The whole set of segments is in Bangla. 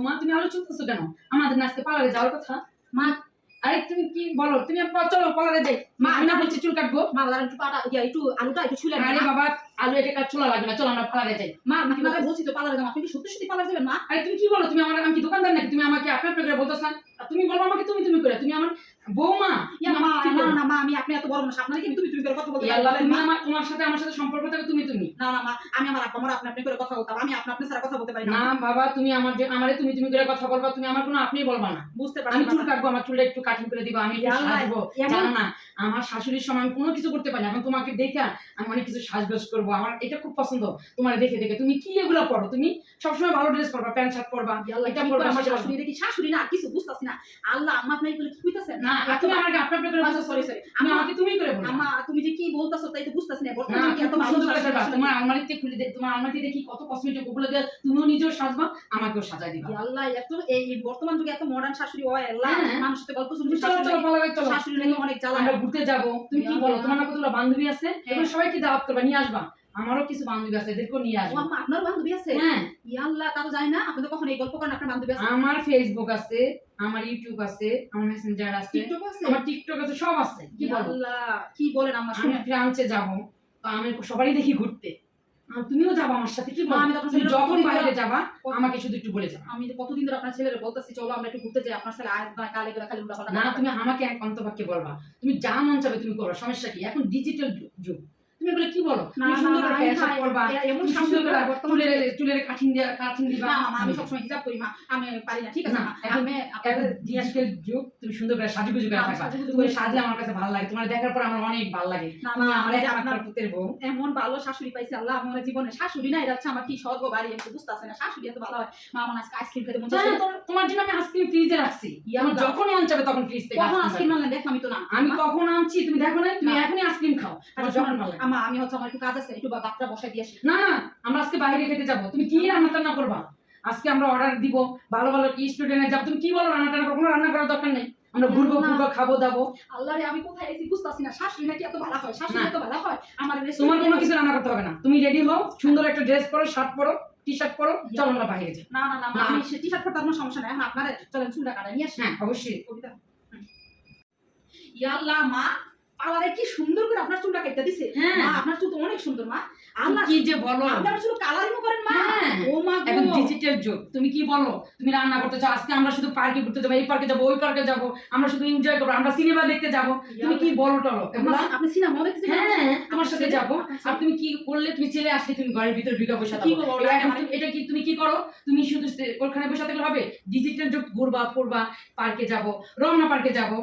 মা তুমি আলোচনা কেন? আমাদের নাচতে পার্লারে যাওয়ার কথা। মা আরে তুমি কি বলো? তুমি চলো পার্লারে যাই। মা আমি না বলছি চুল কাটবো। মা দাঁড়ান একটু পাটা একটু আলুটা একটু ছুলে আরে বাবা আলু এটা কাট চুলা লাগবে না, চলো আমরা পার্লারে যাই। মা আপনাকে বলছি তো পার্লারে যাবো, আপনি কি সত্যি সত্যি পার্লারে যাবেন? মা আরে তুমি কি বলো? তুমি আমার আমি কি দোকানদার নাকি? তুমি আমাকে আপনার করে বলতেছ না? তুমি বলবো আমাকে তুমি তুমি করে। তুমি আমার বৌমা। মা না না মা আমি আপনি এত বড় মানুষ, আপনাকে কি তুমি তুমি করে কথা বলতে আল্লাহ পারবেন? তুমি আমার তোমার সাথে সম্পর্ক থাকে তুমি তুমি। না না মা আমি আমার আব্বা আমার আপনি করে কথা বলতাম, আমি আপনি ছাড়া কথা বলতে পারি না। না বাবা তুমি আমারে তুমি তুমি করে কথা বলবা, তুমি আমার কোনো আপনিই বলবা না। বুঝতে পারছি। আমি চুল কাটবো, আমার চুলটা একটু কাটিং করে দিবা, আমি একটু সাজবো। জানো না আমার শাশুড়ির সময় আমি কোনো কিছু করতে পারি না, এখন তোমাকে দেখে আমি অনেক কিছু সাজগোজ করবো। আমার এটা খুব পছন্দ তোমার দেখে দেখে। তুমি কি এগুলো পড়ো? তুমি সবসময় ভালো ড্রেস পরবা, প্যান্ট শার্ট পরবা, এটা পরবা। আমার শাশুড়ি দেখি শাশুড়ি না কিছু বুঝতাছি না। আল্লাহ আম্মা আপনি এগুলো কি কইতাছেন? না তুমি আমাকে আপনার করে বলছো। সরি আমি আমাকে তুমি করে বলবো। আম্মা তুমি যে কি বলতাছো তাই তো বুঝতাছি না। বর্তমানে কি এত ভালো সাজবা? তোমার আলমারিতে খুলে দে, তোমার আলমারিতে দেখি কত কসমেটিক, ওগুলো দিয়ে তুমিও নিজেও সাজবা, আমাকেও সাজাই দিবা। আল্লাহ এত এই বর্তমান যুগে এত মডার্ন শাশুড়ি হয়। আল্লাহ মানুষের তো গল্প শুনতে চলো চলো পালাবে, চলো শাশুড়ি নাকি অনেক জ্বালা। আমরা ঘুরতে যাব। তুমি কি বলো? তোমার না কতগুলো বান্ধবী আছে, এগুলো সবাইকে দাওয়াত করবা, নিয়ে আসবা। আমারও কিছু বান্ধবী আছে, এদেরকেও নিয়ে আসবা। আম্মা আপনার বান্ধবী আছে? হ্যাঁ আল্লাহ তা তো জানি না। আপনি তো কখন এই গল্প করেন আপনার বান্ধবী আছে? আমার ফেসবুক আছে, আমার ইউটিউব আছে, আমার মেসেঞ্জার আছে, টিকটক আছে, আমার টিকটক আছে, সব আছে। কি বলো? আল্লাহ কি বলেন আম্মা? আমি ফ্রান্সে যাব, তো আমি সবারই দেখি ঘুরতে। তুমিও যাবা আমার সাথে? কি বলো? আমি তুমি যখন বাইরে যাবা আমাকে শুধু একটু বলে যাবা। আমি তো কতদিন ধরে আপনার ছেলেরে বলতেছি চলো আমরা একটু ঘুরতে যাই, আপনার ছেলে আয় না কালে গেলা খালি উল্টা না তুমি আমাকে এক অন্তবাক্যে বলবা, তুমি যা মন চাবে তুমি করো, সমস্যা কি? এখন ডিজিটাল যুগ, তুমি এগুলো কি বলো? তুমি সুন্দর করে ফ্যাশন করবা, এমন সুন্দর করে চুলের কাটিং দিবা। না মা আমি সবসময় হিজাব করি মা, আমি পারি না। ঠিক আছে মা আমি এখন ডিজিটাল যুগ, তুমি সুন্দর করে সাজুগুজু করে থাকবা। তুমি সাজলে আমার কাছে ভালো লাগে, তোমার দেখার পর আমার অনেক ভালো লাগে। না মা আমার আপনার পুতের বউ এমন ভালো শাশুড়ি পাইছে আল্লাহ আমার জীবনে। শাশুড়ি না এটা হচ্ছে আমার কি স্বর্গ বাড়ি, আমি বুঝতাছি না শাশুড়ি এত ভালো হয়। মা আমার আজকে আইসক্রিম খেতে মন চাইছে। তোমার জন্য আমি আইসক্রিম ফ্রিজে রাখছি, আমার যখন মন চাবে তখন ফ্রিজ থেকে কখন আইসক্রিম আনলে দেখো? আমি তো না আমি কখন আনছি তুমি দেখো না, তুমি এখনই আইসক্রিম খাও। আমার যখন ভালো লাগে। আমি হচ্ছে আমার একটু কাজ আছে, একটু বাচ্চা বসাই দিয়ে আসি। না না আমরা আজকে বাইরে খেতে যাব, তুমি কি রান্না টান্না করবা? আজকে আমরা অর্ডার দিব, ভালো ভালো কি স্টুডেন্টে যাব। তুমি কি বলো? রান্না টান্না কোনো রান্না করার দরকার নেই, আমরা ঘুরবো খাবো দাবো। আল্লাহ রে আমি কোথায় এসেছি বুঝতাছি না। শাশুড়ি নাকি এত ভালো হয়? শাশুড়ি এত ভালো হয়? আমার তোমার কোনো কিছু রান্না করতে হবে না, তুমি রেডি হও, সুন্দর একটা ড্রেস পরো, শার্ট পরো, টি শার্ট পরো, চলো আমরা বাইরে যাই। না না না মা আমি টি শার্ট পরতে কোনো সমস্যা নাই, এখন আপনারা চলেন চুলটা কাটাই নিয়ে আসি। হ্যাঁ অবশ্যই। কবিতা আল্লাহ মা পার্লারে কি সুন্দর করে আপনার চুলটা কেটে দিছে। মা আপনার চুল তো অনেক সুন্দর মা। আল্লাহ কি যে বলো, আপনার চুল কালারিংও করেন মা। ও মা এখন ডিজিটাল যুগ, তুমি কি বলো? তুমি রান্না করতে চাও, আজকে আমরা শুধু পার্কে ঘুরতে যাবো, এই পার্কে যাবো, ওই পার্কে যাবো, আমরা শুধু এনজয় করবো, আমরা সিনেমা দেখতে যাবো। তুমি কি বলো টলো? আপনি সিনেমা দেখতে যাবেন? হ্যাঁ তোমার সাথে যাবো। আর তুমি কি করলে? তুমি ছেলে আসলে তুমি ঘরের ভিতরে ঢুকে বসে থাকো। এটা কি তুমি কি করো? তুমি শুধু ওখানে বসে থাকলে হবে? ডিজিটাল যুগ, ঘুরবা পড়বা, পার্কে যাবো, রমনা পার্কে যাবো,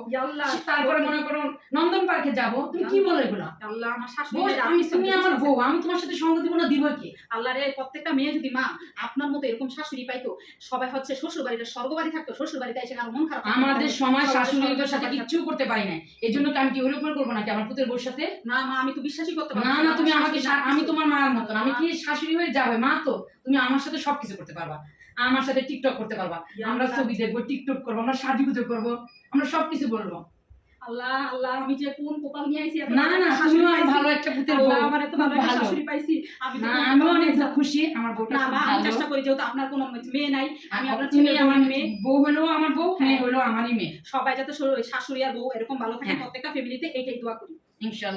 তারপরে মনে করো নন্দন পার্কে যাবো। তুমি কি বলো এগুলা? আল্লাহ আমার শাশুড়ি তুমি আমার বউ, আমি তোমার সাথে সঙ্গ দিব না? দিব কি? আল্লাহ রে প্রত্যেকটা মেয়ে যদি মা আপনার মতো এরকম শাশুড়ি পাইতো, সবাই হচ্ছে শ্বশুর বাড়িটা স্বর্গ বাড়ি থাকতো, শ্বশুর বাড়িতে এসে আর মন খারাপ। আমাদের সময় শাশুড়িদের সাথে কিচ্ছু করতে পারি না, এই জন্য কি আমি কি ওরকম করবো নাকি আমার পুতের বউর সাথে? না মা আমি তো বিশ্বাসই করতে পারি না না তুমি আমাকে, আমি তোমার মার মতন, আমি কি শাশুড়ি হয়ে যাবে? মা তো তুমি আমার সাথে সবকিছু করতে পারবা, আমার সাথে টিকটক করতে পারবা, আমরা ছবি দেখবো, টিকটক করবো, আমরা সাজুগুজু করবো, আমরা সবকিছু বলবো। আল্লাহ আল্লাহ আমি যে কোন কপাল নিয়ে আইছি। না না তুমিও আমার ভালো একটা পুতের বউ, আমার এত ভালো শাশুড়ি পাইছি। আমি অনেক খুশি আমার বউটা। না মা আমি চেষ্টা করি, যেহেতু আপনার কোনো মেয়ে নাই, আমি আপনার তুমি ছেলে আমার মেয়ে, বউ হলো আমার বউ, মেয়ে হলো আমারই মেয়ে। সবাই যাতে শাশুড়ি আর বউ এরকম ভালো থাকে প্রত্যেকটা ফ্যামিলিতে, এইটাই দোয়া করি ইনশাআল্লাহ।